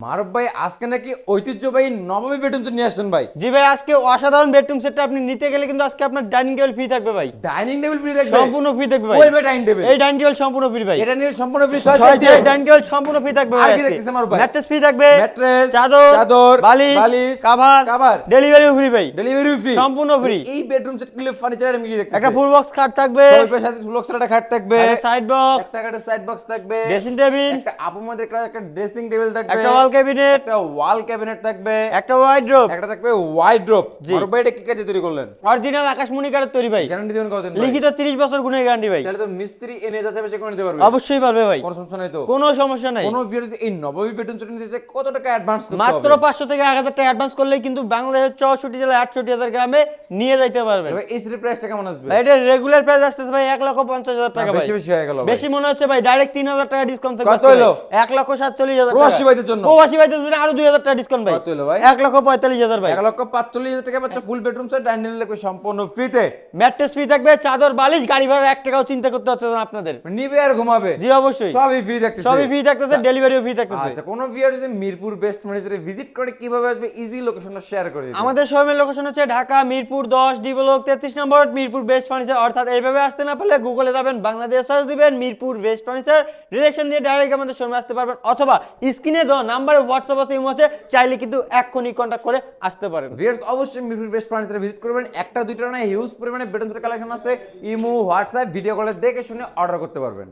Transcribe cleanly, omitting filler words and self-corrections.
মারুফ ভাই আজকে নাকি ঐতিহ্যবাহী নবমী বেডরুম সেট নিয়ে আসছেন ভাই। জি ভাই, আজকে অসাধারণ বেডরুম সেটটা আপনি নিতে গেলে কিন্তু আজকে আপনার ডাইনিং টেবিল ফ্রি থাকবে ভাই। ডাইনিং টেবিল ফ্রি থাকবে? সম্পূর্ণ ফ্রি থাকবে ভাই। ওই ভাই ডাইনিং টেবিল, এই ডাইনিং টেবিল সম্পূর্ণ ফ্রি ভাই। এটা নিয়ে সম্পূর্ণ ফ্রি। ছয় ডাইনিং টেবিল সম্পূর্ণ ফ্রি থাকবে ভাই। আর কি আজকে দেখতেছেন মারুফ ভাই? ম্যাট্রেস ফ্রি থাকবে, ম্যাট্রেস, চাদর, বালিশ, কভার, কভার, ডেলিভারিও ফ্রি ভাই। ডেলিভারি ফ্রি, সম্পূর্ণ ফ্রি। এই বেডরুম সেট গুলো ফার্নিচার আমি কি দেখতেছি? একটা ফুল বক্স খাট থাকবে, ওই সাথে ফুল বক্সের একটা খাট থাকবে, সাইড বক্স, একটা কাঠের সাইড বক্স থাকবে, ড্রেসিং টেবিল, একটা আপুমাদের একটা ড্রেসিং টেবিল থাকবে, একটা ওয়াল ক্যাবিনেট, একটা ওয়াল ক্যাবিনেট থাকবে, একটা ওয়াইড্রোব, একটা থাকবে ওয়াইড্রোব। জি। মারুফ ভাই এটা কি কাজে তৈরি করলেন? অরিজিনাল আকাশমণি কাঠের তৈরি ভাই। গ্যারান্টি দিবেন কতদিন ভাই? লিখিত 30 বছর গুণের গ্যারান্টি ভাই। তাহলে তো মিস্ত্রি এনে যাচ্ছে বেশি করে নিতে পারবে? অবশ্যই পারবে ভাই, কোনো সমস্যা নাই তো? কোনো সমস্যা নাই। কোনো ভিউয়ার যদি এই নবমী বেডরুম সেট নিতে চায় কত টাকা অ্যাডভান্স করতে হবে? মাত্র 500 থেকে 1000 টাকা অ্যাডভান্স করলেই কিন্তু বাংলাদেশের 64 জেলায় 68,000 গ্রামে নিয়ে যাইতে পারবেন। ভাই এই সেটের প্রাইসটা কেমন আসবে? ভাই এটা রেগুলার প্রাইস আসতেছে ভাই 1,50,000 টাকা ভাই। বেশি বেশি হয়ে গেল ভাই। বেশি মনে হচ্ছে ভাই, ডাইরেক্ট 3000 টাকা ডিসকাউন্ট থাকবে। কত হলো? 1,47,000 টাকা। প্রবাসী ভাইদের জন্য? প্রবাসী ভাইদের জন্য আরো 2000 টাকা ডিসকাউন্ট ভাই। কত হলো ভাই? 1,45,000 ভাই। 1,45,000 টাকা পাচ্ছে full bedroom set, dining table লাগবে সম্পূর্ণ ফ্রিতে। ম্যাট্রেস ফ্রি থাকবে, চাদর, বালিশ, গাড়ি ভাড়া 1 টাকাও চিন্তা করতে হচ্ছে না আপনাদের। নিবে আর ঘুমাবে। জি অবশ্যই, সবই ফ্রি থাকতেছে। সবই ফ্রি থাকতেছে, ডেলিভারিও ফ্রি থাকতেছে। আচ্ছা, কোন ভিউয়ার যদি মিরপুর বেস্ট ফার্নিচারে ভিজিট করে কিভাবে আসবে, ইজি লোকেশনটা শেয়ার করে দিন। আমাদের শোরুমের লোকেশন হচ্ছে ঢাকা মিরপুর 10 ডি ব্লক 33 নম্বর, মিরপুর বেস্ট ফার্নিচার। অর্থাৎ এইভাবে আসতে না পারলে গুগলে যাবেন, বাংলাদেশ সার্চ দিবেন, মিরপুর বেস্ট ফার্নিচার, ডিরেকশন দিয়ে ডাইরেক্ট আমাদের শোরুমে আসতে পারবেন। অথবা স্ক্রিনে দেওয়া নাম্বারে হোয়াটসঅ্যাপ আছে, ইমো আছে, চাইলে কিন্তু এক্ষুনি কন্ট্যাক্ট করে আসতে পারেন। ভিউয়ার্স অবশ্যই মিরপুর বেস্ট ফার্নিচারে ভিজিট করবেন। একটা দুইটা না, হিউজ পরিমাণে বেডরুম সেট কালেকশন আছে। ইমো, হোয়াটসঅ্যাপ, ভিডিও কলে দেখে শুনে অর্ডার করতে পারবেন।